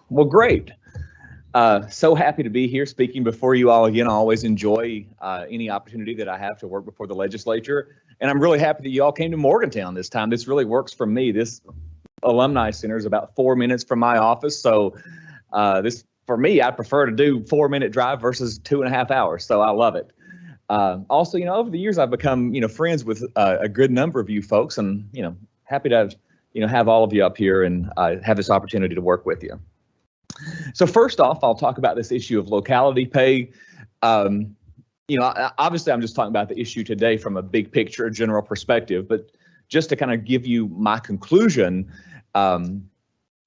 Well, great. So happy to be here speaking before you all again. I always enjoy any opportunity that I have to work before the legislature. And I'm really happy that you all came to Morgantown this time. This really works for me. This Alumni Center is about 4 minutes from my office. So for me, I prefer to do 4-minute drive versus 2.5 hours. So I love it. Also, over the years, I've become, friends with a good number of you folks, and, happy to have all of you up here and have this opportunity to work with you. So first off, I'll talk about this issue of locality pay. Obviously, I'm just talking about the issue today from a big picture, general perspective, but just to kind of give you my conclusion, I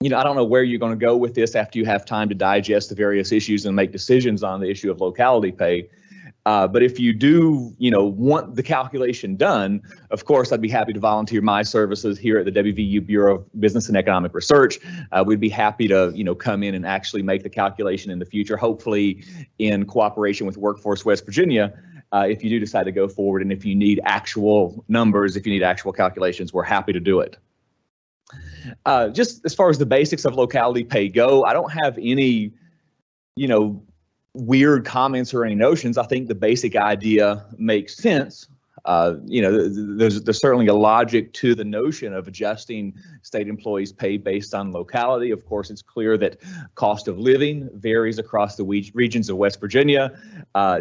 don't know where you're going to go with this after you have time to digest the various issues and make decisions on the issue of locality pay. But if you do, want the calculation done, of course, I'd be happy to volunteer my services here at the WVU Bureau of Business and Economic Research. We'd be happy to, come in and actually make the calculation in the future, hopefully in cooperation with Workforce West Virginia. If you do decide to go forward, and if you need actual numbers, if you need actual calculations, we're happy to do it. Just as far as the basics of locality pay go, I don't have any, weird comments or any notions. I think the basic idea makes sense. There's certainly a logic to the notion of adjusting state employees' pay based on locality. Of course, it's clear that cost of living varies across the regions of West Virginia.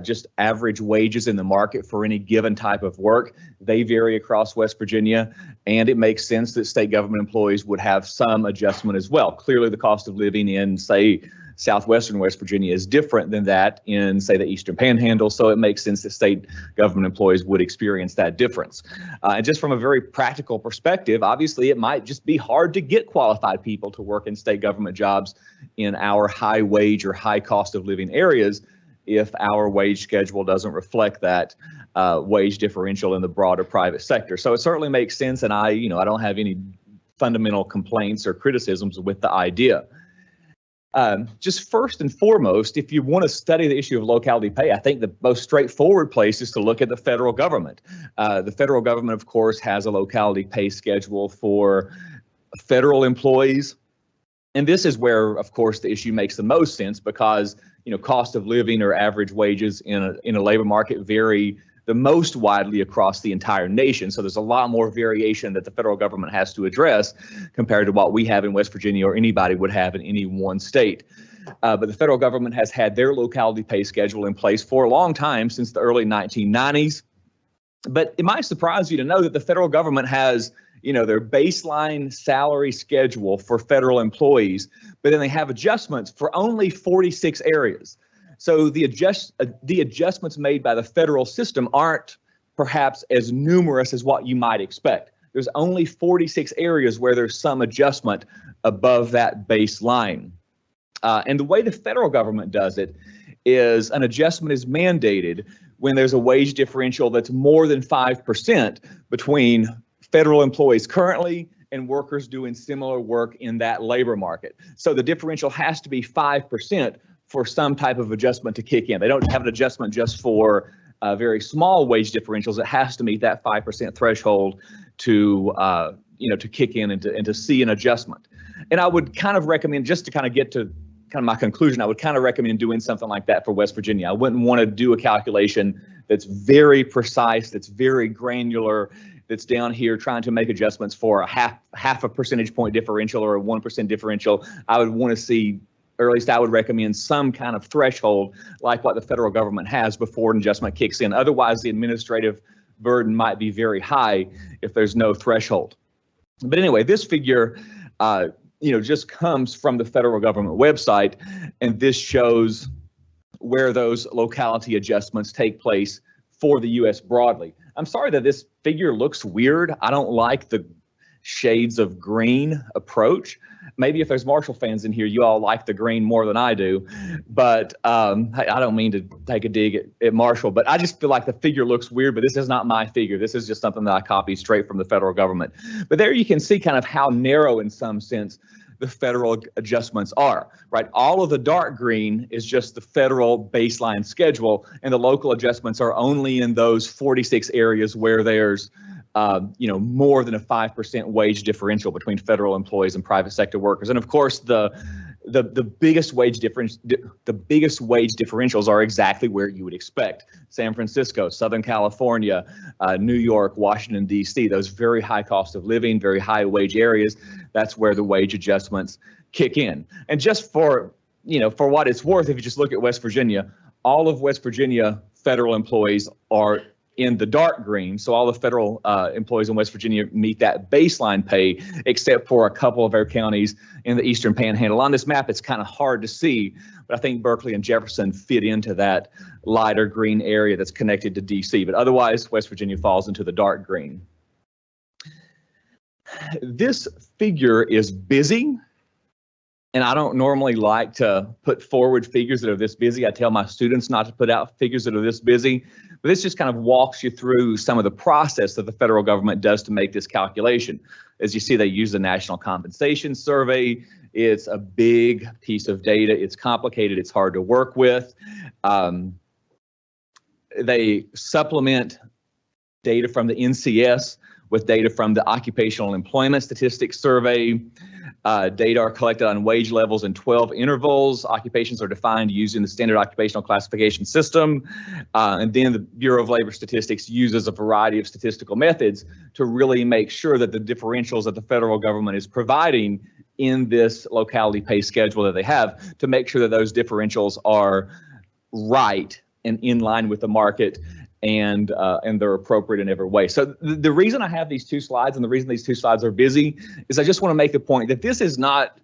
Just average wages in the market for any given type of work, they vary across West Virginia, and it makes sense that state government employees would have some adjustment as well. Clearly, the cost of living in, say, southwestern West Virginia is different than that in, say, the Eastern Panhandle, so it makes sense that state government employees would experience that difference. And just from a very practical perspective, obviously, it might just be hard to get qualified people to work in state government jobs in our high wage or high cost of living areas if our wage schedule doesn't reflect that wage differential in the broader private sector. So it certainly makes sense, and I don't have any fundamental complaints or criticisms with the idea. Just first and foremost, if you want to study the issue of locality pay, I think the most straightforward place is to look at the federal government. The federal government, of course, has a locality pay schedule for federal employees. And this is where, of course, the issue makes the most sense because, cost of living or average wages in a labor market vary the most widely across the entire nation. So there's a lot more variation that the federal government has to address compared to what we have in West Virginia or anybody would have in any one state. But the federal government has had their locality pay schedule in place for a long time, since the early 1990s. But it might surprise you to know that the federal government has, their baseline salary schedule for federal employees, but then they have adjustments for only 46 areas. So the adjustments made by the federal system aren't perhaps as numerous as what you might expect. There's only 46 areas where there's some adjustment above that baseline. And the way the federal government does it is an adjustment is mandated when there's a wage differential that's more than 5% between federal employees currently and workers doing similar work in that labor market. So the differential has to be 5% for some type of adjustment to kick in. They don't have an adjustment just for very small wage differentials. It has to meet that 5% threshold to kick in and to see an adjustment. And I would kind of recommend, just to kind of get to kind of my conclusion, I would kind of recommend doing something like that for West Virginia. I wouldn't want to do a calculation that's very precise, that's very granular, that's down here trying to make adjustments for a half a percentage point differential or a 1% differential. I would want to see, or at least I would recommend, some kind of threshold like what the federal government has before an adjustment kicks in. Otherwise, the administrative burden might be very high if there's no threshold. But anyway, this figure, just comes from the federal government website, and this shows where those locality adjustments take place for the U.S. broadly. I'm sorry that this figure looks weird. I don't like the shades of green approach. Maybe if there's Marshall fans in here, you all like the green more than I do. But I don't mean to take a dig at Marshall, but I just feel like the figure looks weird. But this is not my figure. This is just something that I copied straight from the federal government. But there you can see kind of how narrow, in some sense, the federal adjustments are, right? All of the dark green is just the federal baseline schedule, and the local adjustments are only in those 46 areas where there's more than a 5% wage differential between federal employees and private sector workers. And of course, the the biggest wage differentials are exactly where you would expect. San Francisco, Southern California, New York, Washington, D.C., those very high cost of living, very high wage areas, that's where the wage adjustments kick in. And just for what it's worth, if you just look at West Virginia, all of West Virginia federal employees are in the dark green. So all the federal employees in West Virginia meet that baseline pay, except for a couple of our counties in the Eastern Panhandle. On this map, it's kind of hard to see, but I think Berkeley and Jefferson fit into that lighter green area that's connected to DC. But otherwise, West Virginia falls into the dark green. This figure is busy. And I don't normally like to put forward figures that are this busy. I tell my students not to put out figures that are this busy, but this just kind of walks you through some of the process that the federal government does to make this calculation. As you see, they use the National Compensation Survey. It's a big piece of data. It's complicated. It's hard to work with. They supplement data from the NCS with data from the Occupational Employment Statistics Survey. Data are collected on wage levels in 12 intervals. Occupations are defined using the Standard Occupational Classification System. And then the Bureau of Labor Statistics uses a variety of statistical methods to really make sure that the differentials that the federal government is providing in this locality pay schedule that they have, to make sure that those differentials are right and in line with the market, and they're appropriate in every way. So the reason I have these two slides, and the reason these two slides are busy, is I just want to make the point that this is not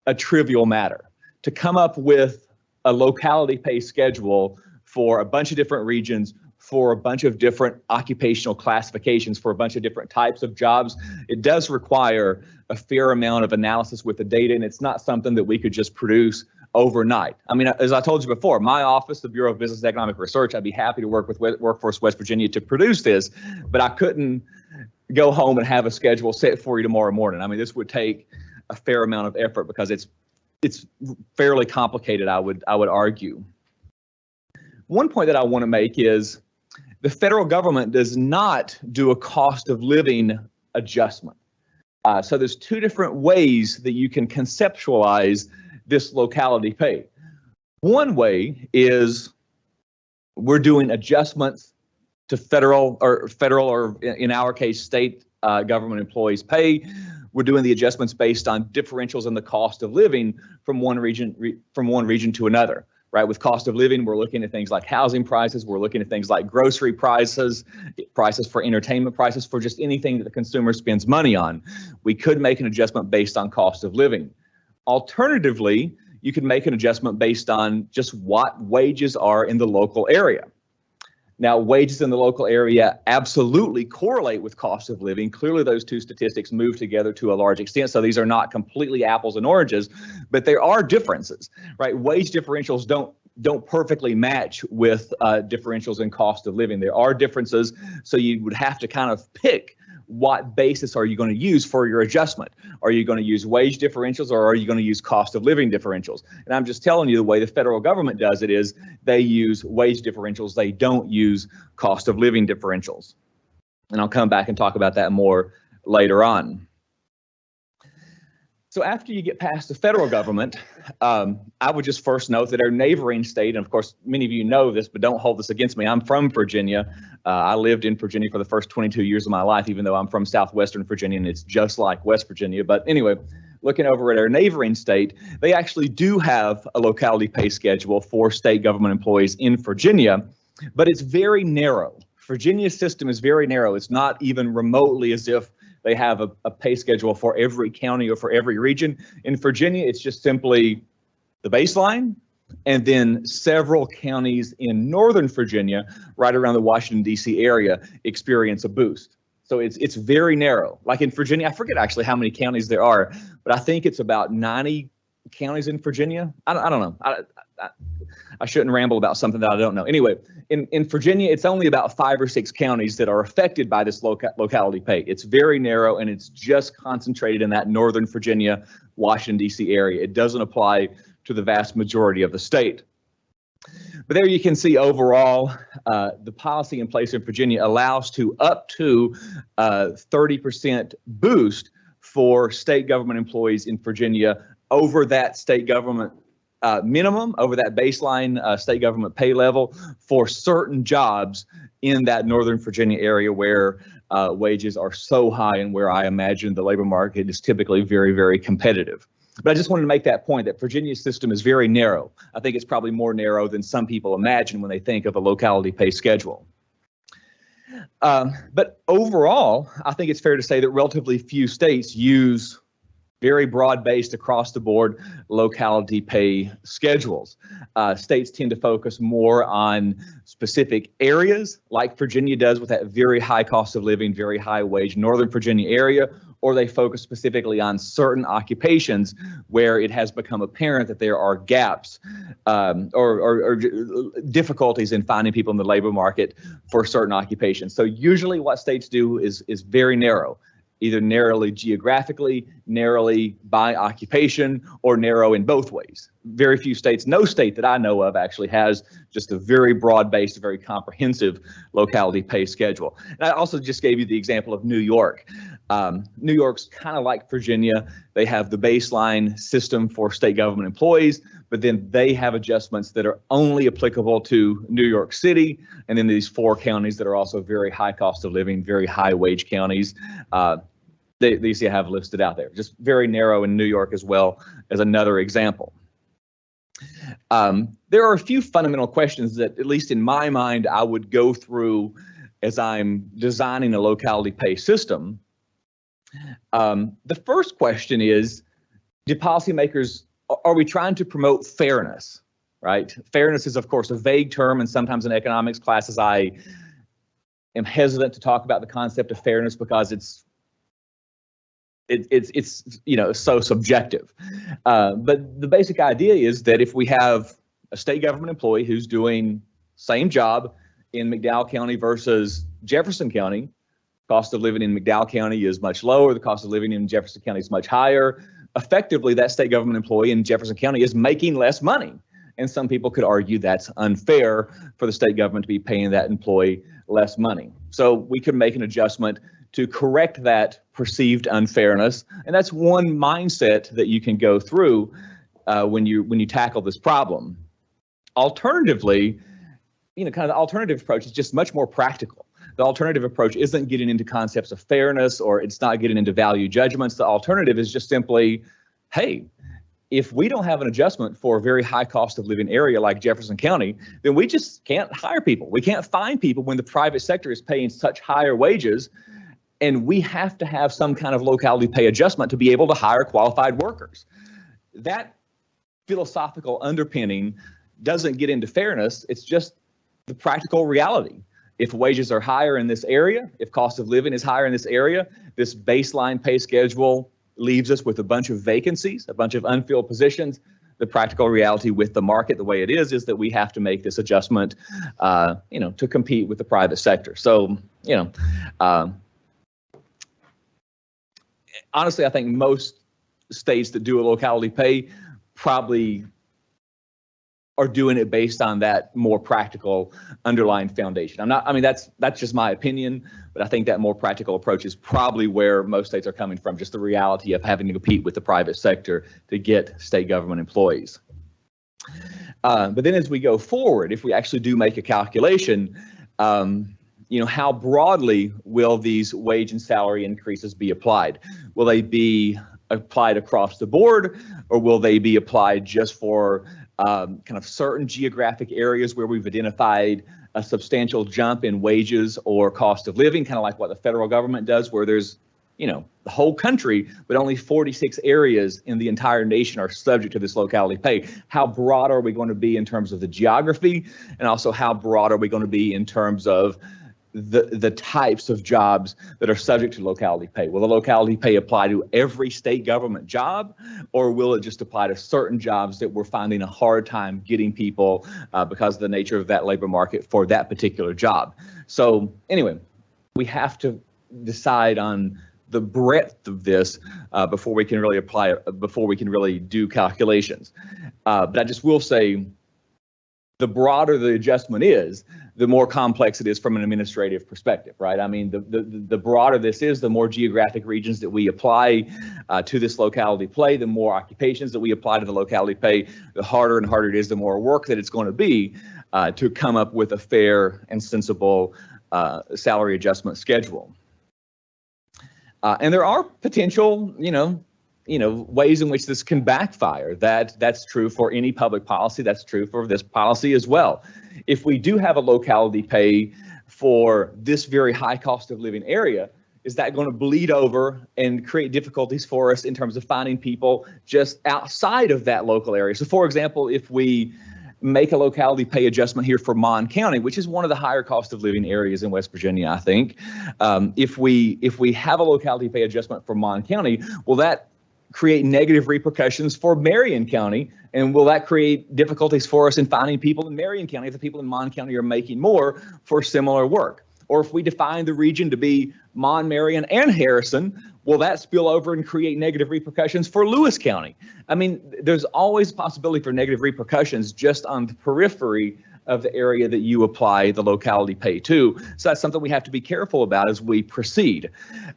a trivial matter. To come up with a locality pay schedule for a bunch of different regions, for a bunch of different occupational classifications, for a bunch of different types of jobs, it does require a fair amount of analysis with the data, and it's not something that we could just produce overnight. I mean, as I told you before, my office, the Bureau of Business and Economic Research, I'd be happy to work with Workforce West Virginia to produce this, but I couldn't go home and have a schedule set for you tomorrow morning. I mean, this would take a fair amount of effort because it's fairly complicated, I would argue. One point that I want to make is the federal government does not do a cost of living adjustment. So there's two different ways that you can conceptualize this locality pay. One way is we're doing adjustments to federal or in our case, state government employees' pay. We're doing the adjustments based on differentials in the cost of living from one region to another. Right, with cost of living, we're looking at things like housing prices. We're looking at things like grocery prices, prices for entertainment, prices for just anything that the consumer spends money on. We could make an adjustment based on cost of living. Alternatively, you can make an adjustment based on just what wages are in the local area. Now, wages in the local area absolutely correlate with cost of living. Clearly, those two statistics move together to a large extent, so these are not completely apples and oranges, but there are differences, right? Wage differentials don't perfectly match with differentials in cost of living. There are differences, so you would have to kind of pick what basis are you going to use for your adjustment. Are you going to use wage differentials, or are you going to use cost of living differentials? And I'm just telling you, the way the federal government does it is they use wage differentials. They don't use cost of living differentials. And I'll come back and talk about that more later on. So after you get past the federal government, I would just first note that our neighboring state, and of course, many of you know this, but don't hold this against me. I'm from Virginia. I lived in Virginia for the first 22 years of my life, even though I'm from southwestern Virginia and it's just like West Virginia. But anyway, looking over at our neighboring state, they actually do have a locality pay schedule for state government employees in Virginia, but it's very narrow. Virginia's system is very narrow. It's not even remotely as if they have a pay schedule for every county or for every region. In Virginia, it's just simply the baseline, and then several counties in Northern Virginia, right around the Washington, D.C. area, experience a boost. So it's very narrow. Like in Virginia, I forget actually how many counties there are, but I think it's about 90 counties in Virginia. I don't know. I shouldn't ramble about something that I don't know. Anyway, in Virginia, it's only about 5 or 6 counties that are affected by this locality pay. It's very narrow, and it's just concentrated in that Northern Virginia, Washington, D.C. area. It doesn't apply to the vast majority of the state. But there you can see overall, the policy in place in Virginia allows up to 30% boost for state government employees in Virginia over that state government minimum, over that baseline state government pay level for certain jobs in that Northern Virginia area where wages are so high and where I imagine the labor market is typically very, very competitive. But I just wanted to make that point that Virginia's system is very narrow. I think it's probably more narrow than some people imagine when they think of a locality pay schedule. But overall, I think it's fair to say that relatively few states use very broad-based, across-the-board locality pay schedules. States tend to focus more on specific areas, like Virginia does with that very high cost of living, very high wage Northern Virginia area, or they focus specifically on certain occupations where it has become apparent that there are gaps or difficulties in finding people in the labor market for certain occupations. So usually what states do is very narrow, either narrowly geographically, narrowly by occupation, or narrow in both ways. Very few states, no state that I know of actually has just a very broad-based, very comprehensive locality pay schedule. And I also just gave you the example of New York. New York's kind of like Virginia. They have the baseline system for state government employees, but then they have adjustments that are only applicable to New York City, and then these 4 counties that are also very high cost of living, very high wage counties. They see I have listed out there, just very narrow in New York as well as another example. There are a few fundamental questions that, at least in my mind, I would go through as I'm designing a locality pay system. The first question is, do policymakers, are we trying to promote fairness, right? Fairness is, of course, a vague term, and sometimes in economics classes, I am hesitant to talk about the concept of fairness because it's so subjective. But the basic idea is that if we have a state government employee who's doing same job in McDowell County versus Jefferson County, cost of living in McDowell County is much lower, the cost of living in Jefferson County is much higher. Effectively, that state government employee in Jefferson County is making less money. And some people could argue that's unfair for the state government to be paying that employee less money. So we could make an adjustment to correct that perceived unfairness. And that's one mindset that you can go through when you tackle this problem. Alternatively, kind of the alternative approach is just much more practical. The alternative approach isn't getting into concepts of fairness, or it's not getting into value judgments. The alternative is just simply, hey, if we don't have an adjustment for a very high cost of living area like Jefferson County, then we just can't hire people. We can't find people when the private sector is paying such higher wages. And we have to have some kind of locality pay adjustment to be able to hire qualified workers. That philosophical underpinning doesn't get into fairness. It's just the practical reality. If wages are higher in this area, if cost of living is higher in this area, this baseline pay schedule leaves us with a bunch of vacancies, a bunch of unfilled positions. The practical reality with the market the way it is that we have to make this adjustment, to compete with the private sector. So, honestly, I think most states that do a locality pay probably are doing it based on that more practical underlying foundation. That's just my opinion, but I think that more practical approach is probably where most states are coming from, just the reality of having to compete with the private sector to get state government employees. But then as we go forward, if we actually do make a calculation, how broadly will these wage and salary increases be applied? Will they be applied across the board, or will they be applied just for kind of certain geographic areas where we've identified a substantial jump in wages or cost of living, kind of like what the federal government does, where there's, the whole country, but only 46 areas in the entire nation are subject to this locality pay. How broad are we going to be in terms of the geography? And also how broad are we going to be in terms of the types of jobs that are subject to locality pay? Will the locality pay apply to every state government job, or will it just apply to certain jobs that we're finding a hard time getting people because of the nature of that labor market for that particular job? So anyway, we have to decide on the breadth of this before we can really apply it, before we can really do calculations. But I just will say, the broader the adjustment is, the more complex it is from an administrative perspective, right? I mean, the broader this is, the more geographic regions that we apply to this locality pay, the more occupations that we apply to the locality pay, the harder and harder it is, the more work that it's going to be to come up with a fair and sensible salary adjustment schedule. And there are potential, ways in which this can backfire. That's true for any public policy. That's true for this policy as well. If we do have a locality pay for this very high cost of living area, is that going to bleed over and create difficulties for us in terms of finding people just outside of that local area? So, for example, if we make a locality pay adjustment here for Mon County, which is one of the higher cost of living areas in West Virginia, I think, if we have a locality pay adjustment for Mon County, will that create negative repercussions for Marion County? And will that create difficulties for us in finding people in Marion County if the people in Mon County are making more for similar work? Or if we define the region to be Mon, Marion, and Harrison, will that spill over and create negative repercussions for Lewis County? I mean, there's always a possibility for negative repercussions just on the periphery of the area that you apply the locality pay to. So that's something we have to be careful about as we proceed.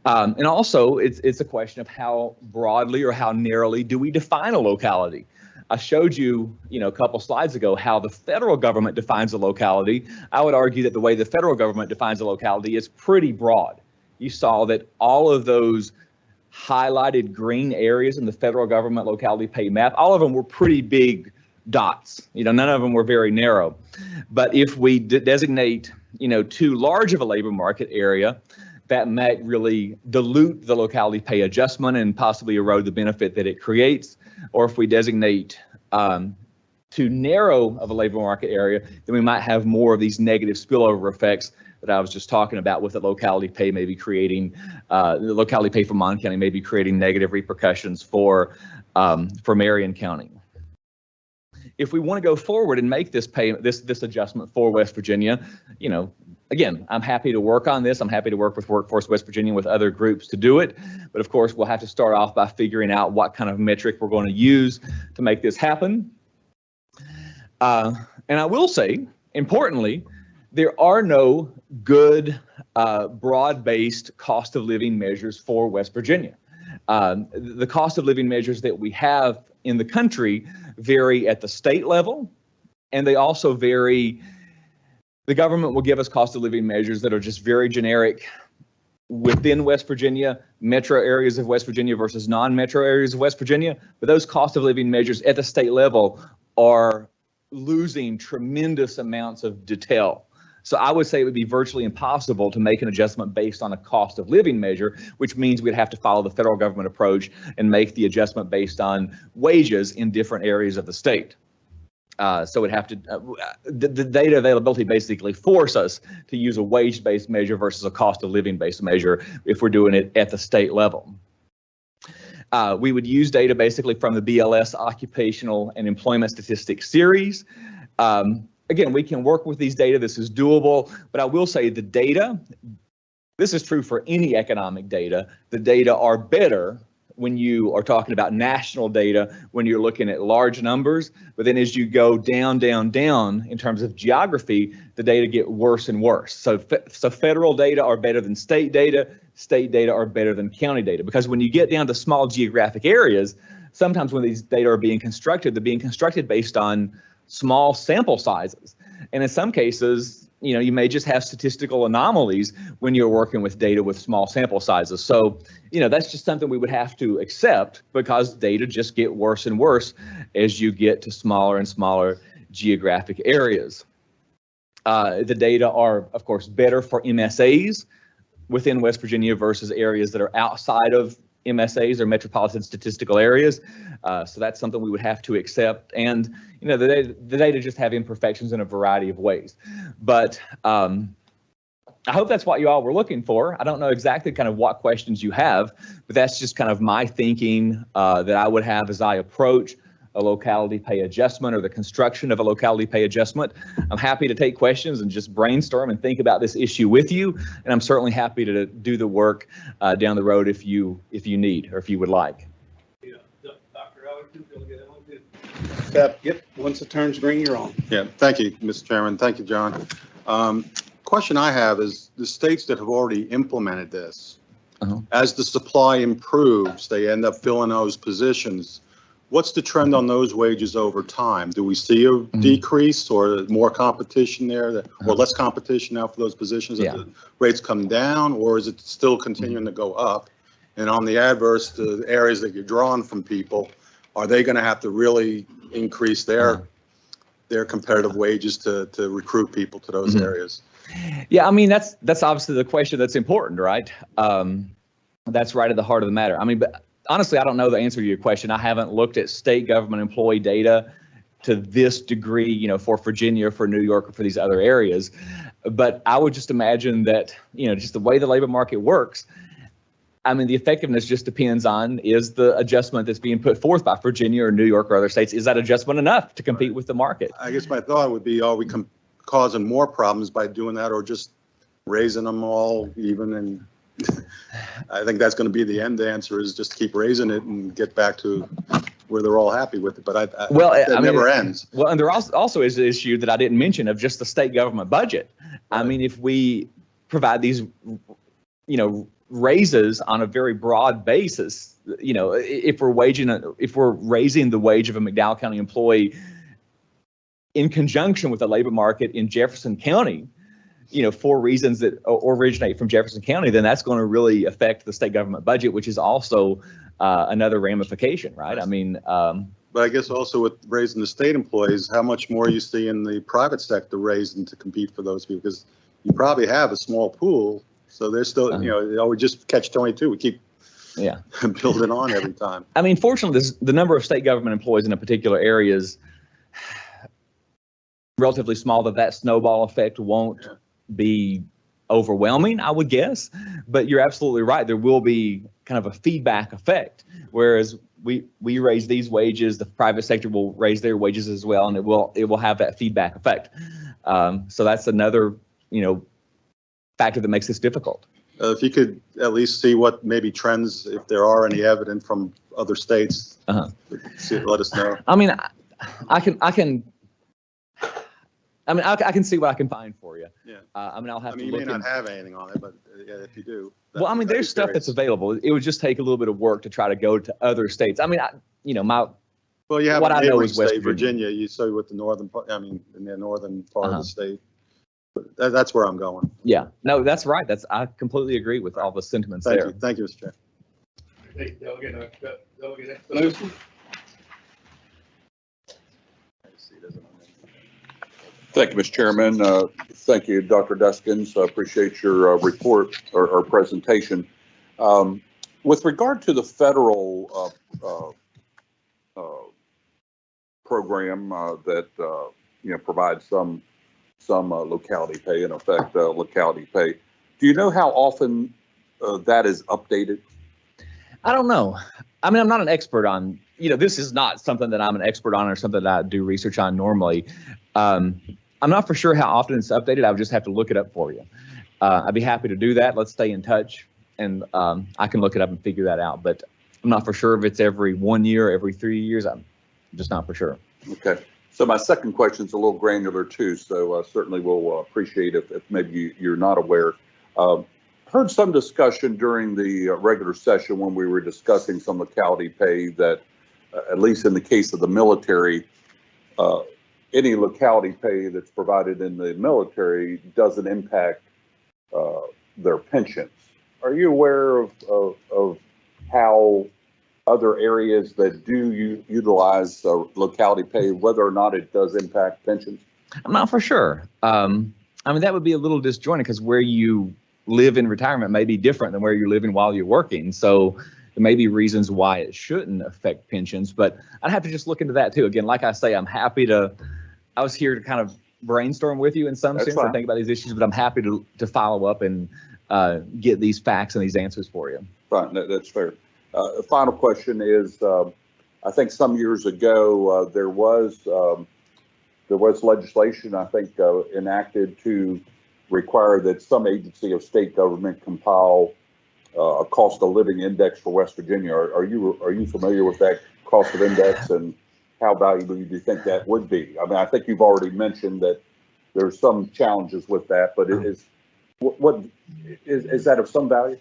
And also, it's a question of how broadly or how narrowly do we define a locality. I showed you, a couple slides ago how the federal government defines a locality. I would argue that the way the federal government defines a locality is pretty broad. You saw that all of those highlighted green areas in the federal government locality pay map, all of them were pretty big dots. None of them were very narrow. But if we designate, too large of a labor market area, that might really dilute the locality pay adjustment and possibly erode the benefit that it creates. Or if we designate too narrow of a labor market area, then we might have more of these negative spillover effects that I was just talking about with the locality pay maybe creating, the locality pay for Mon County maybe creating negative repercussions for Marion County. If we want to go forward and make this adjustment for West Virginia, again, I'm happy to work on this. I'm happy to work with Workforce West Virginia with other groups to do it. But of course, we'll have to start off by figuring out what kind of metric we're going to use to make this happen. And I will say, importantly, there are no good broad-based cost of living measures for West Virginia. The cost of living measures that we have in the country vary at the state level, and they also vary. The government will give us cost of living measures that are just very generic within West Virginia, metro areas of West Virginia versus non-metro areas of West Virginia. But those cost of living measures at the state level are losing tremendous amounts of detail. So I would say it would be virtually impossible to make an adjustment based on a cost of living measure, which means we'd have to follow the federal government approach and make the adjustment based on wages in different areas of the state. So it'd have to, the data availability basically force us to use a wage-based measure versus a cost of living-based measure if we're doing it at the state level. We would use data basically from the BLS Occupational and Employment Statistics series. Again, we can work with these data. This is doable, but I will say the data, this is true for any economic data, the data are better when you are talking about national data, when you're looking at large numbers, but then as you go down in terms of geography, the data get worse and worse. So federal data are better than state data are better than county data, because when you get down to small geographic areas, sometimes when these data are being constructed, they're being constructed based on small sample sizes. And in some cases, you may just have statistical anomalies when you're working with data with small sample sizes. So, that's just something we would have to accept, because data just get worse and worse as you get to smaller and smaller geographic areas. The data are, of course, better for MSAs within West Virginia versus areas that are outside of MSAs or metropolitan statistical areas. So that's something we would have to accept. And, the data just have imperfections in a variety of ways. But I hope that's what you all were looking for. I don't know exactly kind of what questions you have, but that's just kind of my thinking that I would have as I approach a locality pay adjustment or the construction of a locality pay adjustment. I'm happy to take questions and just brainstorm and think about this issue with you. And I'm certainly happy to do the work down the road if you need or if you would like. Yeah, Dr. Ellington, you'll get Ellington. Yep, once it turns green, you're on. Yeah, thank you, Mr. Chairman. Thank you, John. Question I have is the states that have already implemented this, Uh-huh. as the supply improves, they end up filling those positions. What's the trend on those wages over time? Do we see a decrease or more competition there, or less competition now for those positions? Yeah. As the rates come down, or is it still continuing to go up? And on the adverse, the areas that you're drawing from people, are they going to have to really increase their competitive wages to recruit people to those areas? Yeah, I mean, that's obviously the question that's important, right? That's right at the heart of the matter. I mean, but honestly, I don't know the answer to your question. I haven't looked at state government employee data to this degree, you know, for Virginia, for New York, or for these other areas. But I would just imagine that, you know, just the way the labor market works, I mean, the effectiveness just depends on, is the adjustment that's being put forth by Virginia or New York or other states, is that adjustment enough to compete with the market? I guess my thought would be, are we causing more problems by doing that, or just raising them all even? And I think that's going to be the end answer, is just keep raising it and get back to where they're all happy with it. But it never ends. Well, and there also is the issue that I didn't mention of just the state government budget. Right. I mean, if we provide these, you know, raises on a very broad basis, you know, if we're raising the wage of a McDowell County employee in conjunction with the labor market in Jefferson County, you know, for reasons that originate from Jefferson County, then that's going to really affect the state government budget, which is also another ramification, right? I mean, but I guess also with raising the state employees, how much more you see in the private sector raising to compete for those people? Because you probably have a small pool, so there's still, you know, we just catch 22. We keep building on every time. I mean, fortunately, the number of state government employees in a particular area is relatively small, that snowball effect won't be overwhelming, I would guess. But you're absolutely right. There will be kind of a feedback effect, whereas we raise these wages, the private sector will raise their wages as well, and it will have that feedback effect. So that's another, you know, factor that makes this difficult. If you could at least see what maybe trends, if there are any evident from other states, let us know. I mean, I can see what I can find for you. Yeah. I mean, I'll have to you look. may not have anything on it, but if you do. Well, I mean, there's stuff that's available. It would just take a little bit of work to try to go to other states. I mean, you know, well, you have what a I know is West state, Virginia. You say with the northern part, I mean, in the northern part of the state. But that's where I'm going. Yeah, no, that's right. I completely agree with all the sentiments there. Thank you, Mr. Chair. Hey, Delegate Explanation. Thank you, Mr. Chairman. Thank you, Dr. Deskins. I appreciate your report or presentation. With regard to the federal program that you know, provides some locality pay, in effect, locality pay, do you know how often that is updated? I don't know. I mean, I'm not an expert on, you know, this is not something that I'm an expert on or something that I do research on normally. I'm not for sure how often it's updated. I would just have to look it up for you. I'd be happy to do that. Let's stay in touch, and I can look it up and figure that out. But I'm not for sure if it's every 1 year, every 3 years. I'm just not for sure. Okay. So my second question is a little granular too, so certainly we'll appreciate if maybe you're not aware. Heard some discussion during the regular session when we were discussing some locality pay that, at least in the case of the military, any locality pay that's provided in the military doesn't impact their pensions. Are you aware of how other areas that do utilize locality pay, whether or not it does impact pensions? I'm not for sure. I mean, that would be a little disjointed because where you live in retirement may be different than where you're living while you're working. So there may be reasons why it shouldn't affect pensions, but I'd have to just look into that too. Again, like I say, I was here to kind of brainstorm with you in some sense and think about these issues, but I'm happy to follow up and get these facts and these answers for you. Right, that's fair. The final question is, I think some years ago there was legislation, I think, enacted to require that some agency of state government compile a cost of living index for West Virginia. Are you familiar with that cost of index, and how valuable do you think that would be? I mean, I think you've already mentioned that there's some challenges with that, but it is, what is that of some value?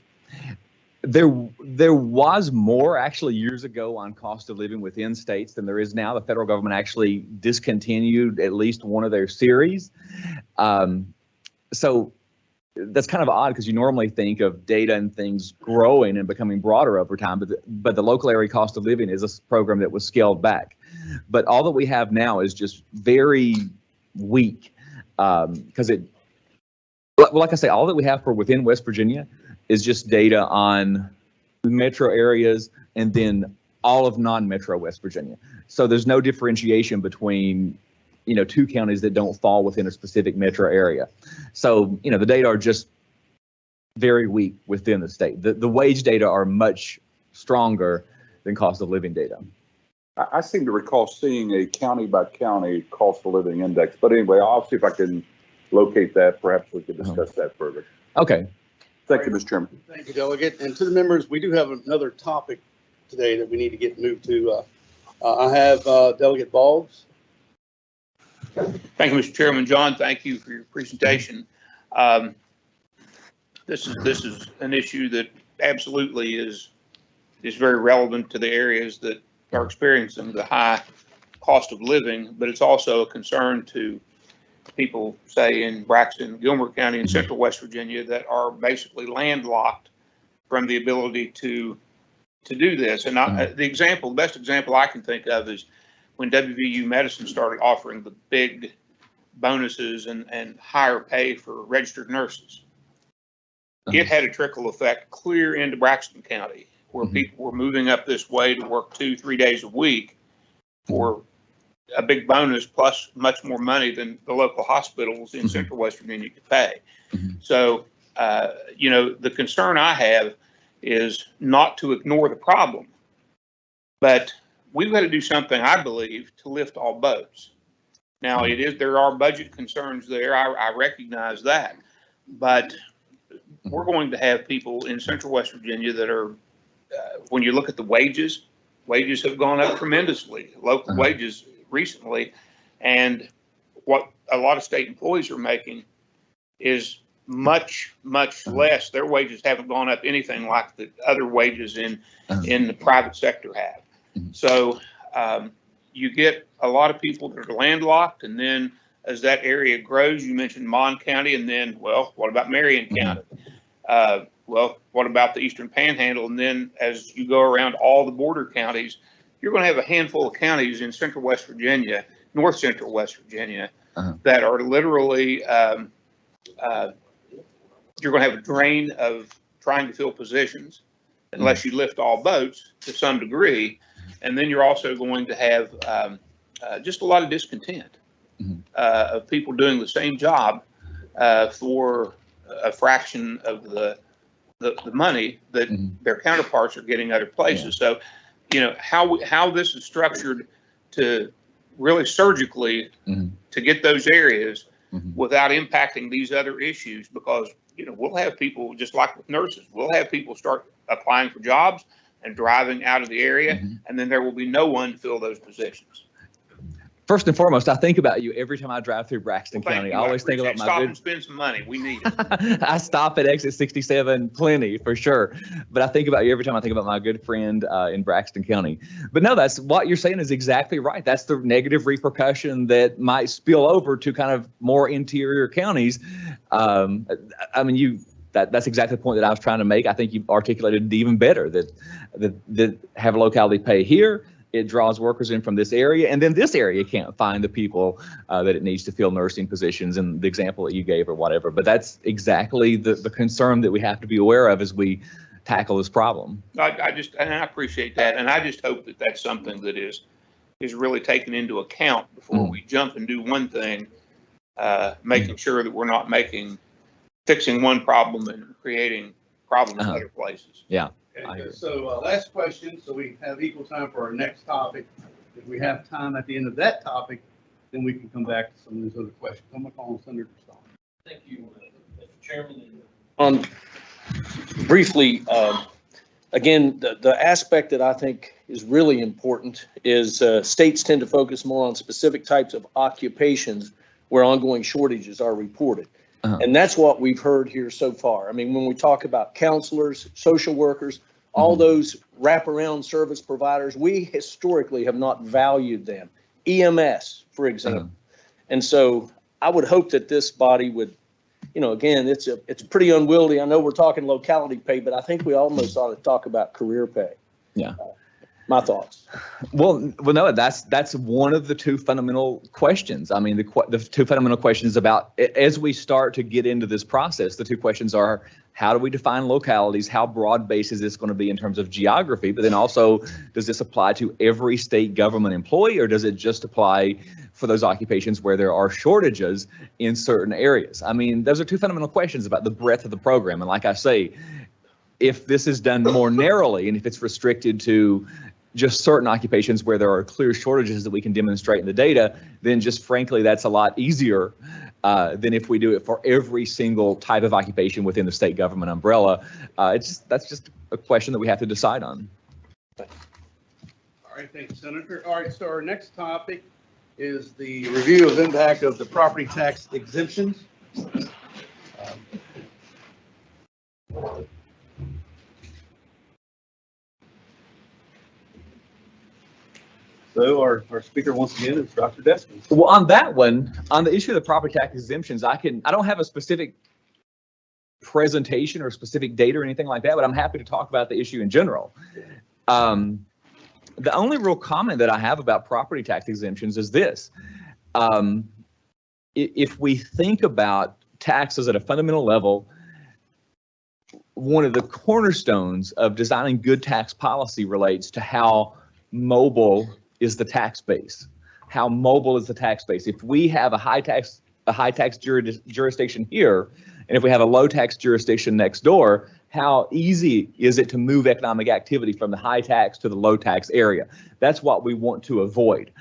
There was more actually years ago on cost of living within states than there is now. The federal government actually discontinued at least one of their series. So that's kind of odd because you normally think of data and things growing and becoming broader over time, but the local area cost of living is a program that was scaled back. But all that we have now is just very weak because like I say, all that we have for within West Virginia is just data on metro areas and then all of non-metro West Virginia. So there's no differentiation between, two counties that don't fall within a specific metro area. So, the data are just very weak within the state. The wage data are much stronger than cost of living data. I seem to recall seeing a county by county cost of living index, but anyway, I'll see if I can locate that. Perhaps we could discuss that further. Okay. Thank you, Mr. Chairman. Thank you, Delegate. And to the members, we do have another topic today that we need to get moved to. I have Delegate Boggs. Thank you, Mr. Chairman. John, thank you for your presentation. This is an issue that absolutely is very relevant to the areas that are experiencing the high cost of living, but it's also a concern to people, say, in Braxton, Gilmer County, and Central West Virginia that are basically landlocked from the ability to do this. And the best example I can think of is when WVU Medicine started offering the big bonuses and higher pay for registered nurses. It had a trickle effect clear into Braxton County, where people were moving up this way to work 2-3 days a week for a big bonus plus much more money than the local hospitals in Central West Virginia could pay. So, the concern I have is not to ignore the problem, but we've got to do something, I believe, to lift all boats. Now, there are budget concerns there. I recognize that, but we're going to have people in Central West Virginia that are, when you look at the wages have gone up tremendously, local wages recently, and what a lot of state employees are making is much less. Their wages haven't gone up anything like the other wages in the private sector have. So you get a lot of people that are landlocked, and then as that area grows, you mentioned Mon County, and then, well, what about Marion County? Well, what about the Eastern Panhandle? And then as you go around all the border counties, you're going to have a handful of counties in Central West Virginia, North Central West Virginia, that are literally, you're going to have a drain of trying to fill positions unless you lift all boats to some degree. And then you're also going to have just a lot of discontent of people doing the same job for a fraction of the money that their counterparts are getting other places. So, how this is structured to really surgically to get those areas without impacting these other issues, because we'll have people, just like with nurses, we'll have people start applying for jobs and driving out of the area, and then there will be no one to fill those positions. First and foremost, I think about you every time I drive through Braxton County. I always think about my Stop and spend some money. We need it. I stop at exit 67 plenty for sure. But I think about you every time I think about my good friend in Braxton County. But no, that's what you're saying is exactly right. That's the negative repercussion that might spill over to kind of more interior counties. That's exactly the point that I was trying to make. I think you articulated it even better, that have locality pay here. It draws workers in from this area, and then this area can't find the people that it needs to fill nursing positions, and the example that you gave or whatever. But that's exactly the concern that we have to be aware of as we tackle this problem. I appreciate that, and I just hope that that's something that is really taken into account before we jump and do one thing, making sure that we're not fixing one problem and creating problems in other places. Yeah. Okay, so last question, so we have equal time for our next topic. If we have time at the end of that topic, then we can come back to some of these other questions. I'm going to call on Senator Stahl. Thank you, Mr. Chairman. Briefly, again, the aspect that I think is really important is states tend to focus more on specific types of occupations where ongoing shortages are reported. Uh-huh. And that's what we've heard here so far. I mean, when we talk about counselors, social workers, all Mhm. those wraparound service providers, we historically have not valued them. EMS, for example. And so I would hope that this body would, you know, again, it's pretty unwieldy. I know we're talking locality pay, but I think we almost ought to talk about career pay. Yeah. My thoughts. Well, no, that's one of the two fundamental questions. I mean, the two fundamental questions about, as we start to get into this process, the two questions are, how do we define localities? How broad-based is this going to be in terms of geography? But then also, does this apply to every state government employee, or does it just apply for those occupations where there are shortages in certain areas? I mean, those are two fundamental questions about the breadth of the program. And like I say, if this is done more narrowly, and if it's restricted to just certain occupations where there are clear shortages that we can demonstrate in the data, then just frankly, that's a lot easier than if we do it for every single type of occupation within the state government umbrella. That's just a question that we have to decide on. All right, thank you, Senator. All right, so our next topic is the review of impact of the property tax exemptions. So our speaker once again is Dr. Deskins. Well, on that one, on the issue of the property tax exemptions, I don't have a specific presentation or specific data or anything like that, but I'm happy to talk about the issue in general. The only real comment that I have about property tax exemptions is this. If we think about taxes at a fundamental level, one of the cornerstones of designing good tax policy relates to how mobile is the tax base. How mobile is the tax base? If we have a high tax jurisdiction here, and if we have a low tax jurisdiction next door, how easy is it to move economic activity from the high tax to the low tax area? That's what we want to avoid.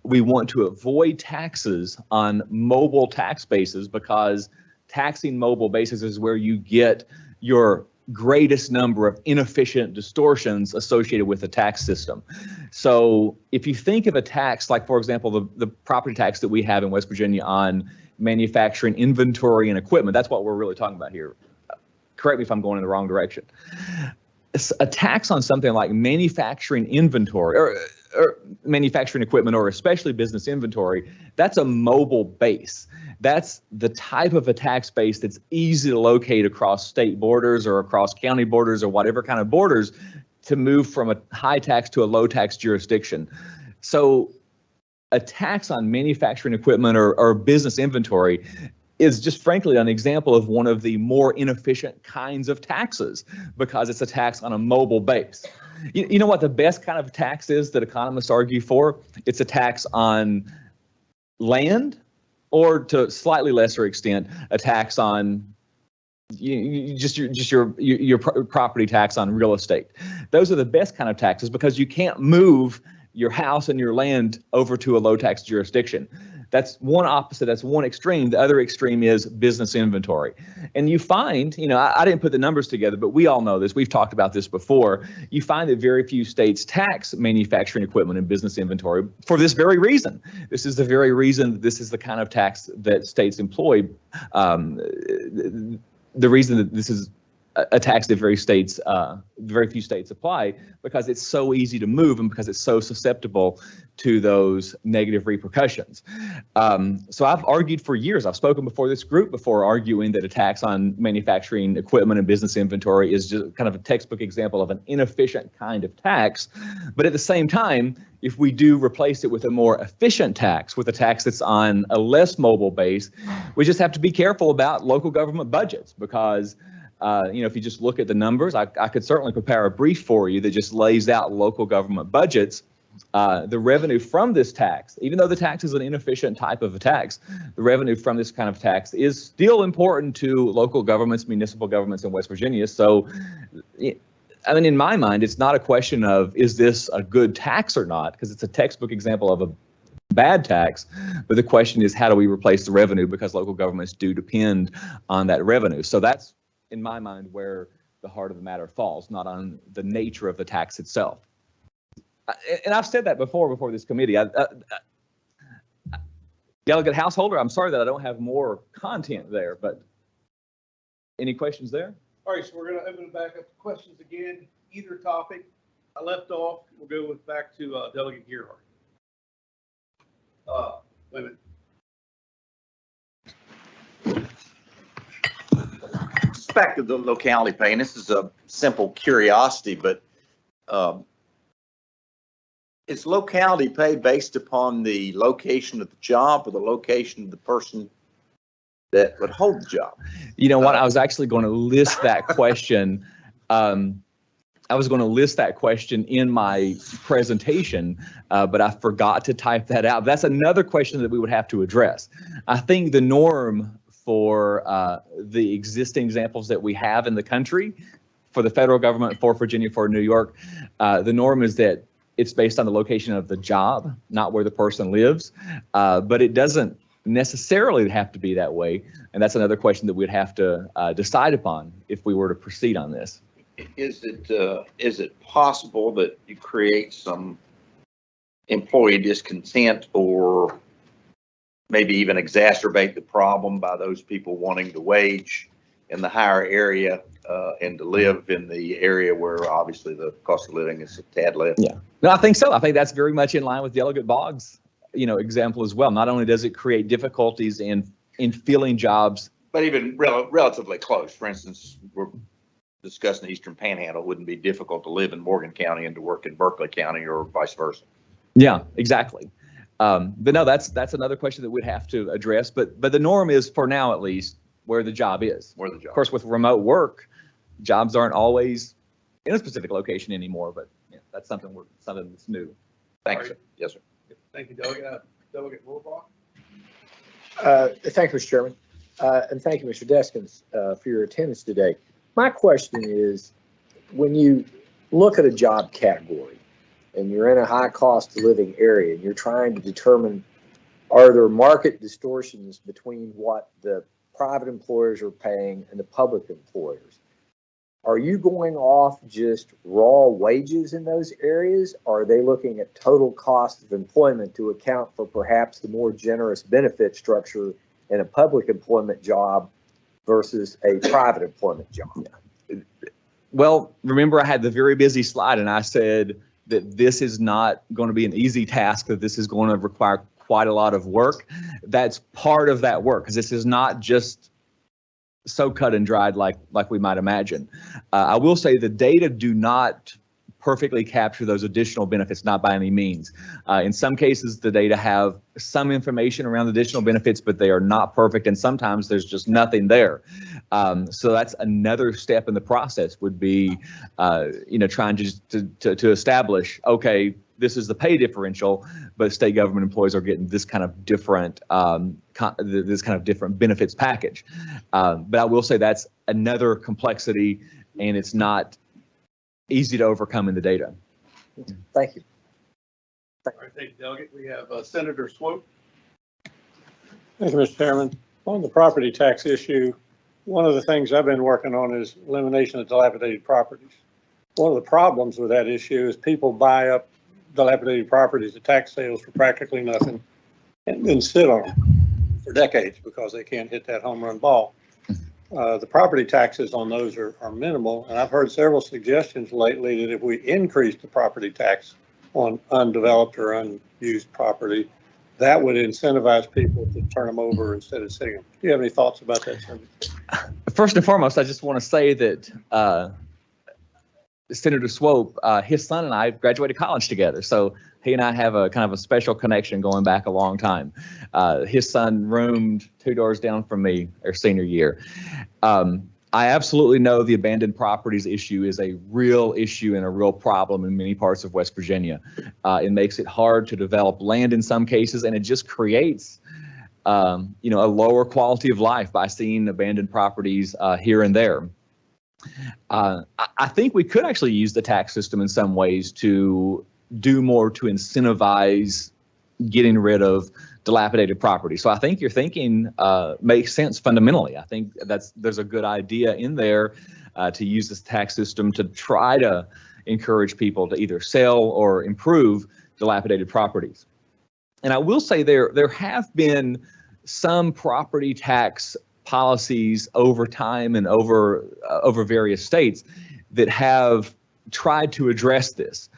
We want to avoid taxes on mobile tax bases, because taxing mobile bases is where you get your greatest number of inefficient distortions associated with the tax system. So if you think of a tax like, for example, the property tax that we have in West Virginia on manufacturing inventory and equipment, that's what we're really talking about here. Correct me if I'm going in the wrong direction. A tax on something like manufacturing inventory or manufacturing equipment, or especially business inventory, that's a mobile base. That's the type of a tax base that's easy to locate across state borders or across county borders or whatever kind of borders to move from a high tax to a low tax jurisdiction. So a tax on manufacturing equipment or business inventory is just frankly an example of one of the more inefficient kinds of taxes, because it's a tax on a mobile base. You know what the best kind of tax is that economists argue for? It's a tax on land, or to a slightly lesser extent, a tax on your property tax on real estate. Those are the best kind of taxes, because you can't move your house and your land over to a low tax jurisdiction. That's one opposite. That's one extreme. The other extreme is business inventory. And you find, I didn't put the numbers together, but we all know this. We've talked about this before. You find that very few states tax manufacturing equipment and business inventory for this very reason. This is the very reason that this is the kind of tax that states employ. The reason that this is a tax that very few states apply, because it's so easy to move and because it's so susceptible to those negative repercussions. So I've argued for years, I've spoken before this group before, arguing that a tax on manufacturing equipment and business inventory is just kind of a textbook example of an inefficient kind of tax. But at the same time, if we do replace it with a more efficient tax, with a tax that's on a less mobile base, we just have to be careful about local government budgets, because if you just look at the numbers, I could certainly prepare a brief for you that just lays out local government budgets. The revenue from this tax, even though the tax is an inefficient type of a tax, the revenue from this kind of tax is still important to local governments, municipal governments in West Virginia. So, I mean, in my mind, it's not a question of, is this a good tax or not? Because it's a textbook example of a bad tax. But the question is, how do we replace the revenue? Because local governments do depend on that revenue. So that's, in my mind, where the heart of the matter falls, not on the nature of the tax itself. And I've said that before this committee. Delegate Householder, I'm sorry that I don't have more content there, but any questions there? All right, so we're going to open it back up to questions again, either topic. I left off, we'll go back to Delegate Gearhart. Wait a minute. Back to the locality pay, and this is a simple curiosity, but is locality pay based upon the location of the job or the location of the person that would hold the job? You know what? I was actually going to list that question. I was going to list that question in my presentation, but I forgot to type that out. That's another question that we would have to address. I think the norm for the existing examples that we have in the country, for the federal government, for Virginia, for New York, the norm is that it's based on the location of the job, not where the person lives. But it doesn't necessarily have to be that way. And that's another question that we'd have to decide upon if we were to proceed on this. Is it possible that you create some employee discontent or maybe even exacerbate the problem by those people wanting to wage in the higher area and to live in the area where obviously the cost of living is a tad less? Yeah, no, I think so. I think that's very much in line with Delegate Boggs' example as well. Not only does it create difficulties in filling jobs, but even relatively close. For instance, we're discussing the Eastern Panhandle. It wouldn't be difficult to live in Morgan County and to work in Berkeley County or vice versa. Yeah, exactly. But no, that's another question that we'd have to address. But the norm is, for now at least, where the job is. Where the job. Of course, with remote work, jobs aren't always in a specific location anymore. But yeah, that's something that's new. Thanks. Right. Yes, sir. Thank you, Delegate. Delegate Wolbach. Thank you, Mr. Chairman. And thank you, Mr. Deskins, for your attendance today. My question is, when you look at a job category and you're in a high cost of living area and you're trying to determine, are there market distortions between what the private employers are paying and the public employers? Are you going off just raw wages in those areas? Or are they looking at total cost of employment to account for perhaps the more generous benefit structure in a public employment job versus a private employment job? Well, remember, I had the very busy slide and I said that this is not going to be an easy task, that this is going to require quite a lot of work. That's part of that work, because this is not just so cut and dried like we might imagine. I will say the data do not perfectly capture those additional benefits, not by any means. In some cases, the data have some information around additional benefits, but they are not perfect, and sometimes there's just nothing there. So that's another step in the process, would be, trying to establish, okay, this is the pay differential, but state government employees are getting this kind of different benefits package. But I will say that's another complexity, and it's not easy to overcome in the data. Thank you. All right, thank you, Delegate. We have Senator Swope. Thank you, Mr. Chairman. On the property tax issue, one of the things I've been working on is elimination of dilapidated properties. One of the problems with that issue is people buy up dilapidated properties at tax sales for practically nothing and then sit on them for decades because they can't hit that home run ball. The property taxes on those are minimal, and I've heard several suggestions lately that if we increase the property tax on undeveloped or unused property, that would incentivize people to turn them over instead of sitting them. Do you have any thoughts about that subject? First and foremost, I just want to say that Senator Swope, his son and I graduated college together, so he and I have a kind of a special connection going back a long time. His son roomed 2 doors down from me our senior year. I absolutely know the abandoned properties issue is a real issue and a real problem in many parts of West Virginia. It makes it hard to develop land in some cases, and it just creates a lower quality of life by seeing abandoned properties here and there. I think we could actually use the tax system in some ways to do more to incentivize getting rid of dilapidated property. So I think your thinking makes sense fundamentally. I think there's a good idea in there to use this tax system to try to encourage people to either sell or improve dilapidated properties. And I will say there have been some property tax policies over time and over various states that have tried to address this.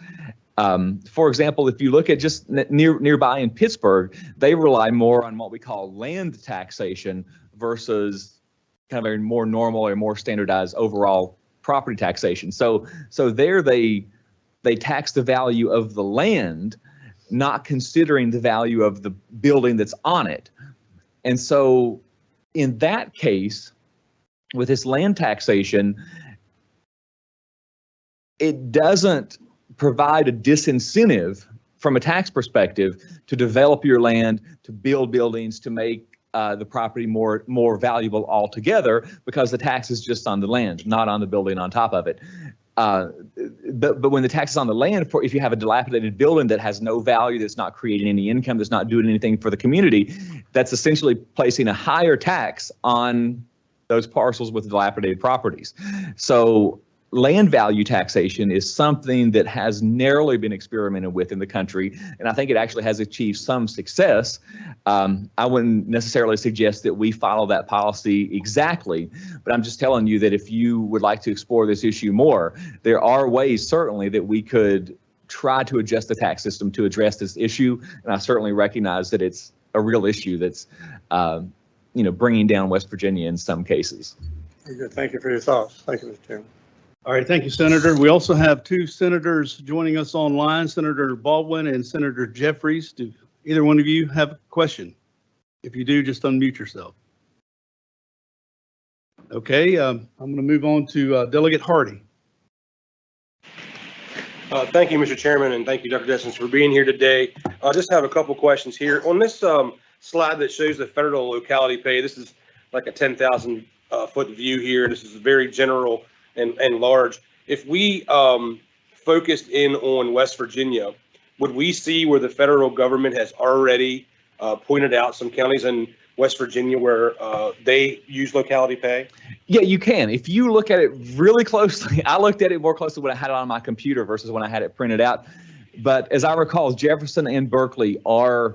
For example, if you look at just nearby in Pittsburgh, they rely more on what we call land taxation versus kind of a more normal or more standardized overall property taxation. So there they tax the value of the land, not considering the value of the building that's on it. And so in that case, with this land taxation, it doesn't provide a disincentive from a tax perspective to develop your land, to build buildings, to make the property more valuable altogether, because the tax is just on the land, not on the building on top of it. But when the tax is on the land, if you have a dilapidated building that has no value, that's not creating any income, that's not doing anything for the community, that's essentially placing a higher tax on those parcels with dilapidated properties. So land value taxation is something that has narrowly been experimented with in the country, and I think it actually has achieved some success. I wouldn't necessarily suggest that we follow that policy exactly, but I'm just telling you that if you would like to explore this issue more, there are ways certainly that we could try to adjust the tax system to address this issue, and I certainly recognize that it's a real issue that's bringing down West Virginia in some cases. Very good. Thank you for your thoughts. Thank you, Mr. Chairman. All right, thank you, Senator. We also have two senators joining us online, Senator Baldwin and Senator Jeffries. Do either one of you have a question? If you do, just unmute yourself. Okay, I'm going to move on to Delegate Hardy. Thank you, Mr. Chairman, and thank you, Dr. Dessens, for being here today. I just have a couple questions here. On this slide that shows the federal locality pay, this is like a 10,000 foot view here. This is very general and large. If we focused in on West Virginia, would we see where the federal government has already pointed out some counties in West Virginia where they use locality pay? Yeah, you can. If you look at it really closely, I looked at it more closely when I had it on my computer versus when I had it printed out. But as I recall, Jefferson and Berkeley are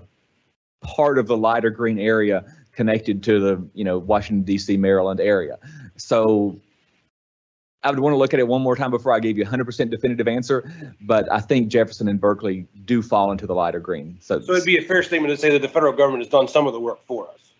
part of the lighter green area connected to the Washington, D.C., Maryland area. So I would want to look at it one more time before I gave you a 100% definitive answer, but I think Jefferson and Berkeley do fall into the lighter green. So it'd be a fair statement to say that the federal government has done some of the work for us.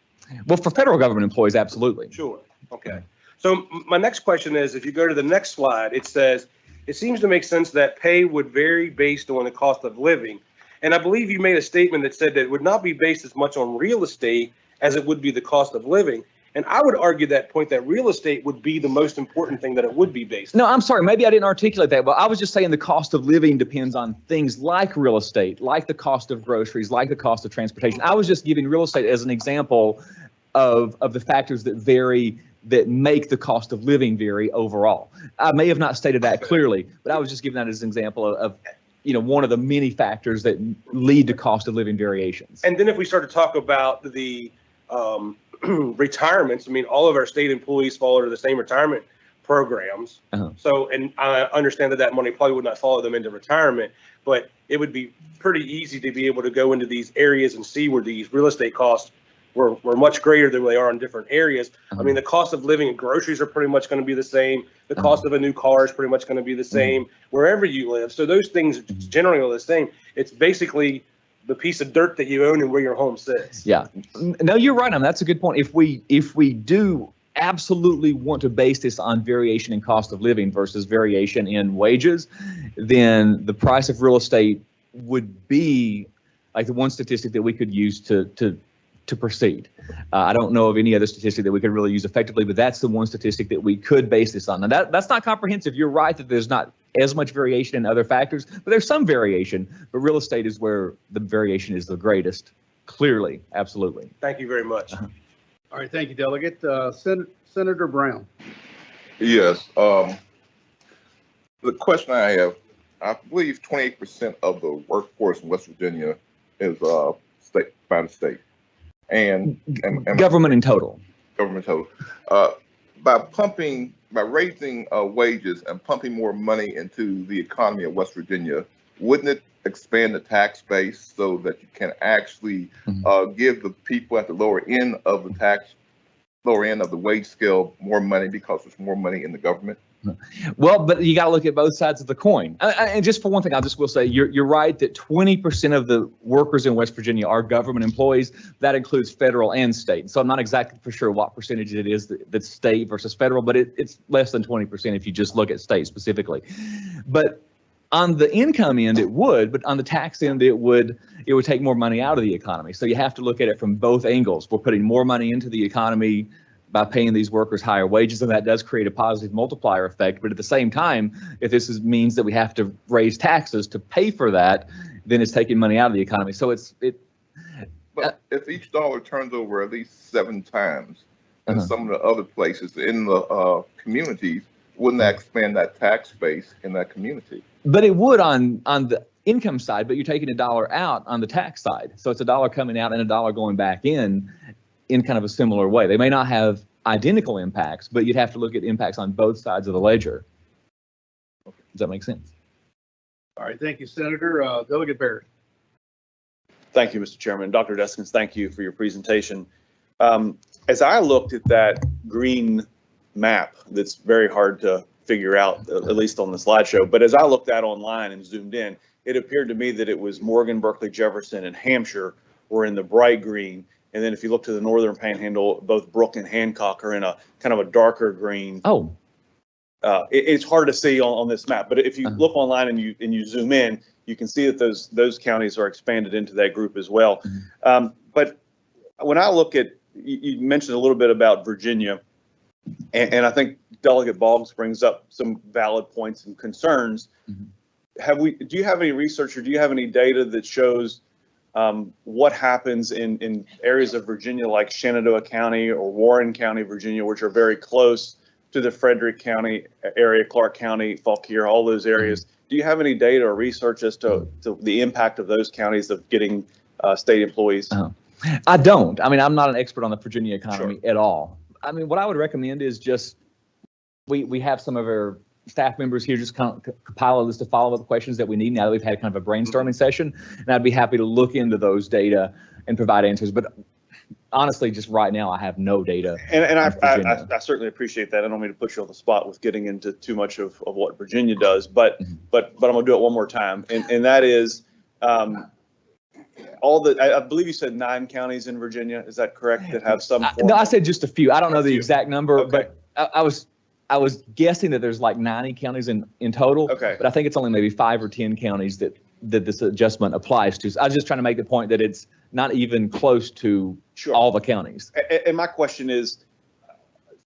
Well, for federal government employees, absolutely. Sure. Okay. So my next question is, if you go to the next slide, it says, it seems to make sense that pay would vary based on the cost of living. And I believe you made a statement that said that it would not be based as much on real estate as it would be the cost of living. And I would argue that point, that real estate would be the most important thing that it would be based on. No, I'm sorry. Maybe I didn't articulate that. But I was just saying the cost of living depends on things like real estate, like the cost of groceries, like the cost of transportation. I was just giving real estate as an example of the factors that vary, that make the cost of living vary overall. I may have not stated that clearly, but I was just giving that as an example of one of the many factors that lead to cost of living variations. And then if we start to talk about the retirements, I mean, all of our state employees fall under the same retirement programs. So, and I understand that money probably would not follow them into retirement, but it would be pretty easy to be able to go into these areas and see where these real estate costs were much greater than they are in different areas. I mean, the cost of living and groceries are pretty much going to be the same. The cost of a new car is pretty much going to be the same wherever you live. So those things generally are the same. It's basically the piece of dirt that you own and where your home sits. Yeah, no, you're right. That's a good point. If we do absolutely want to base this on variation in cost of living versus variation in wages, then the price of real estate would be like the one statistic that we could use to proceed. I don't know of any other statistic that we could really use effectively, but that's the one statistic that we could base this on. Now that's not comprehensive. You're right that there's not as much variation in other factors, but there's some variation. But real estate is where the variation is the greatest. Clearly, absolutely. Thank you very much. All right, thank you, Delegate. Senator Brown. Yes. The question I have, I believe 28% of the workforce in West Virginia is state by the state. And government in total. Government total. By raising wages and pumping more money into the economy of West Virginia, wouldn't it expand the tax base so that you can actually give the people at the lower end of the wage scale more money because there's more money in the government? Well, but you got to look at both sides of the coin. And just for one thing, I just will say you're right that 20% of the workers in West Virginia are government employees. That includes federal and state. So I'm not exactly for sure what percentage it is that's state versus federal, but it's less than 20% if you just look at state specifically. But on the income end, it would, but on the tax end, it would take more money out of the economy. So you have to look at it from both angles. We're putting more money into the economy by paying these workers higher wages, and that does create a positive multiplier effect. But at the same time, if means that we have to raise taxes to pay for that, then it's taking money out of the economy. So But if each dollar turns over at least 7 times in some of the other places in the communities, wouldn't that expand that tax base in that community? But it would on the income side, but you're taking $1 out on the tax side. So it's $1 coming out and $1 going back in kind of a similar way. They may not have identical impacts, but you'd have to look at impacts on both sides of the ledger. Does that make sense? All right, thank you, Senator. Delegate Barrett. Thank you, Mr. Chairman. Dr. Deskins, thank you for your presentation. As I looked at that green map, that's very hard to figure out, at least on the slideshow, but as I looked at online and zoomed in, it appeared to me that it was Morgan, Berkeley, Jefferson, and Hampshire were in the bright green. And then if you look to the northern panhandle, both Brooke and Hancock are in a kind of a darker green. Oh. It's hard to see on this map, but if you look online and you zoom in, you can see that those counties are expanded into that group as well. But when I look at, you mentioned a little bit about Virginia, and I think Delegate Boggs brings up some valid points and concerns. Do you have any research or do you have any data that shows what happens in areas of Virginia like Shenandoah County or Warren County, Virginia, which are very close to the Frederick County area, Clark County, Fauquier, all those areas? Do you have any data or research as to the impact of those counties of getting state employees? I don't. I mean, I'm not an expert on the Virginia economy at all. I mean, what I would recommend is just we have some of our staff members here just kind of compile a list of follow-up questions that we need now that we've had kind of a brainstorming session, and I'd be happy to look into those data and provide answers. But honestly, just right now, I have no data. And I certainly appreciate that. I don't mean to put you on the spot with getting into too much of what Virginia does, but I'm going to do it one more time, and that is I believe you said 9 counties in Virginia. Is that correct? That have some form? No, I said just a few. I don't know the exact number, but I was guessing that there's like 90 counties in total. Okay. But I think it's only maybe 5 or 10 counties that this adjustment applies to. So I was just trying to make the point that it's not even close to all the counties. And my question is,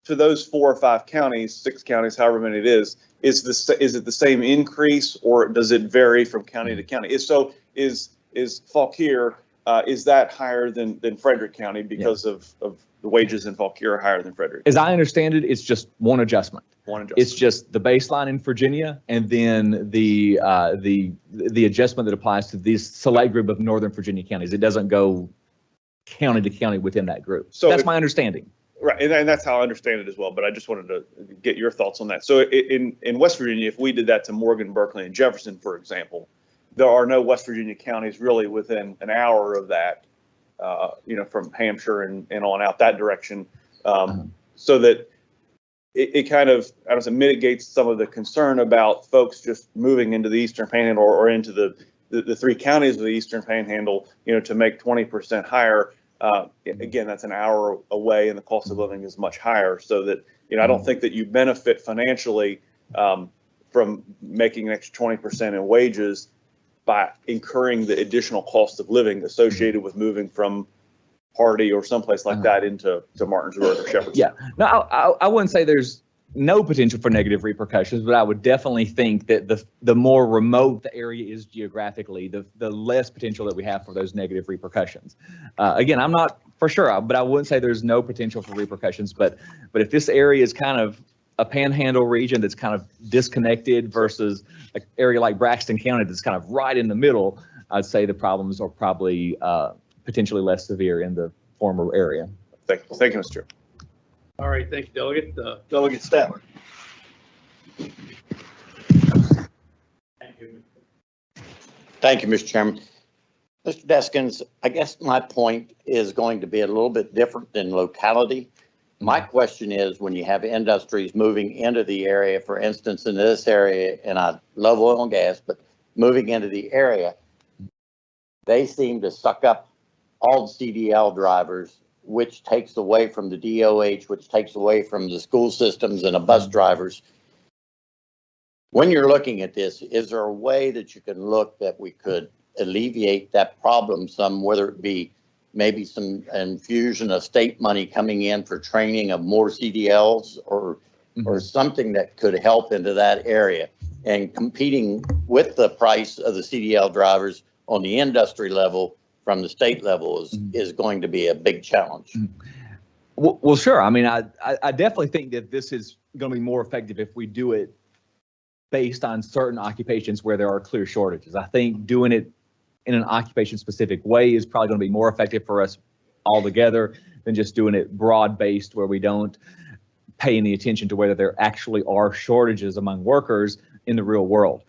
to those 4 or 5 counties, 6 counties, however many it is it the same increase or does it vary from county to county? Is Fauquier, is that higher than Frederick County because of the wages in Fauquier are higher than Frederick? As I understand it, it's just one adjustment. It's just the baseline in Virginia and then the adjustment that applies to this select group of Northern Virginia counties. It doesn't go county to county within that group. So that's my understanding. Right, and that's how I understand it as well, but I just wanted to get your thoughts on that. So in West Virginia, if we did that to Morgan, Berkeley, and Jefferson, for example, there are no West Virginia counties really within an hour of that, from Hampshire and on out that direction, so that it kind of, I don't know, mitigates some of the concern about folks just moving into the Eastern Panhandle or into the 3 counties of the Eastern Panhandle, to make 20% higher. Again, that's an hour away and the cost of living is much higher, so that, I don't think that you benefit financially from making an extra 20% in wages by incurring the additional cost of living associated with moving from Hardy or someplace like that into Martinsburg or Shepherdstown. Yeah, no, I wouldn't say there's no potential for negative repercussions, but I would definitely think that the more remote the area is geographically, the less potential that we have for those negative repercussions. Again, I'm not for sure, but I wouldn't say there's no potential for repercussions. But if this area is kind of a panhandle region that's kind of disconnected versus an area like Braxton County that's kind of right in the middle, I'd say the problems are probably potentially less severe in the former area. Thank you, Mr. Chair. All right, thank you, Delegate. Delegate Statler. Thank you. Thank you, Mr. Chairman. Mr. Deskins, I guess my point is going to be a little bit different than locality. My question is, when you have industries moving into the area, for instance, in this area, and I love oil and gas, but moving into the area, they seem to suck up all the CDL drivers, which takes away from the DOH, which takes away from the school systems and the bus drivers. When you're looking at this, is there a way that you can look that we could alleviate that problem some, whether it be maybe some infusion of state money coming in for training of more CDLs or something that could help into that area, and competing with the price of the CDL drivers on the industry level from the state level is going to be a big challenge. Well, sure. I mean, I definitely think that this is going to be more effective if we do it based on certain occupations where there are clear shortages. I think doing it in an occupation specific way is probably going to be more effective for us altogether than just doing it broad based where we don't pay any attention to whether there actually are shortages among workers in the real world.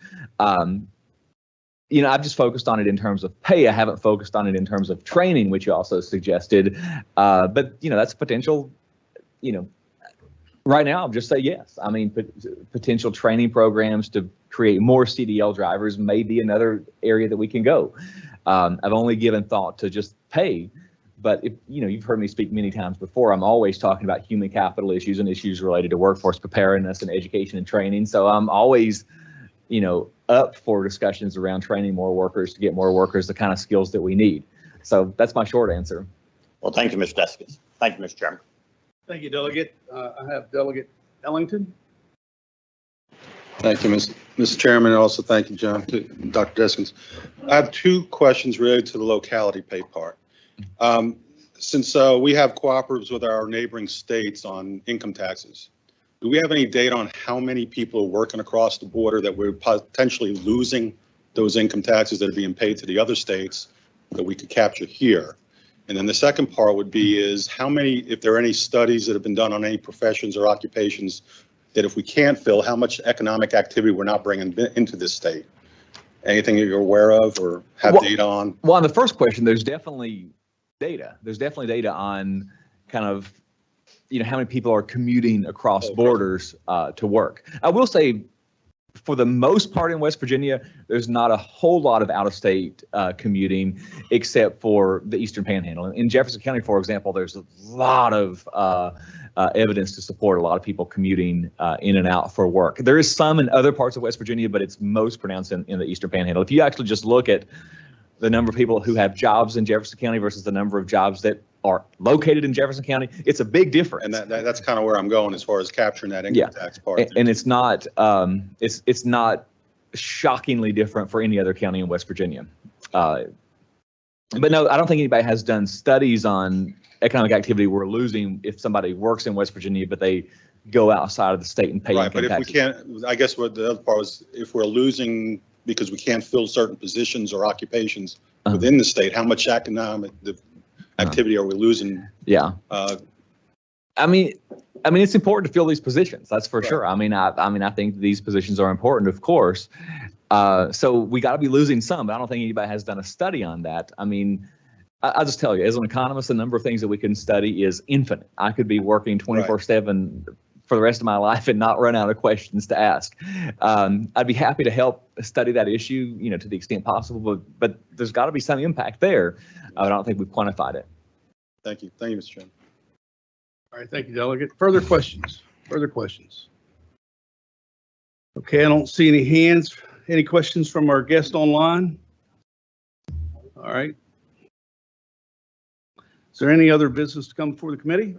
You know, I've just focused on it in terms of pay. I haven't focused on it in terms of training, which you also suggested. But, you know, that's potential, you know, right now, I'll just say yes. I mean, potential training programs to create more CDL drivers may be another area that we can go. I've only given thought to just pay, but if, you know, you've heard me speak many times before, I'm always talking about human capital issues and issues related to workforce preparedness and education and training. So I'm always, you know, up for discussions around training more workers to get more workers the kind of skills that we need. So that's my short answer. Well, thank you, Mr. Deskins. Thank you, Mr. Chairman. Thank you, Delegate. I have Delegate Ellington. Thank you, Mr. Chairman, and also thank you, John, to Dr. Deskins. I have two questions related to the locality pay part. Since we have cooperatives with our neighboring states on income taxes, do we have any data on how many people are working across the border that we're potentially losing those income taxes that are being paid to the other states that we could capture here? And then the second part would be is how many, if there are any studies that have been done on any professions or occupations that if we can't fill, how much economic activity we're not bringing into this state? Anything that you're aware of or have data on? Well, on the first question, there's definitely data. There's definitely data on kind of, you know, how many people are commuting across borders to work. I will say, for the most part in West Virginia, there's not a whole lot of out-of-state commuting except for the Eastern Panhandle. In Jefferson County, for example, there's a lot of evidence to support a lot of people commuting in and out for work. There is some in other parts of West Virginia, but it's most pronounced in the Eastern Panhandle. If you actually just look at the number of people who have jobs in Jefferson County versus the number of jobs that are located in Jefferson County, it's a big difference. And that's kind of where I'm going as far as capturing that income tax part. And it's not it's not shockingly different for any other county in West Virginia. But no, I don't think anybody has done studies on economic activity we're losing if somebody works in West Virginia, but they go outside of the state and pay income taxes. But if we can't, I guess what the other part was, if we're losing because we can't fill certain positions or occupations within the state, how much economic activity are we losing? Yeah. I mean, it's important to fill these positions. That's for sure. I mean, I think these positions are important, of course. So we got to be losing some, but I don't think anybody has done a study on that. I mean, I'll just tell you, as an economist, the number of things that we can study is infinite. I could be working 24/7 for the rest of my life and not run out of questions to ask. I'd be happy to help study that issue, you know, to the extent possible, but there's got to be some impact there. I don't think we've quantified it. Thank you. Thank you, Mr. Chairman. All right, thank you, Delegate. Further questions? Further questions? Okay, I don't see any hands. Any questions from our guest online? All right. Is there any other business to come before the committee?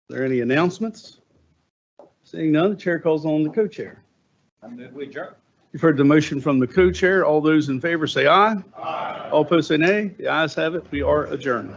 Are there any announcements? Seeing none, the chair calls on the co-chair. I move we adjourn. You've heard the motion from the co-chair. All those in favor say aye. Aye. All opposed say nay. The ayes have it. We are adjourned.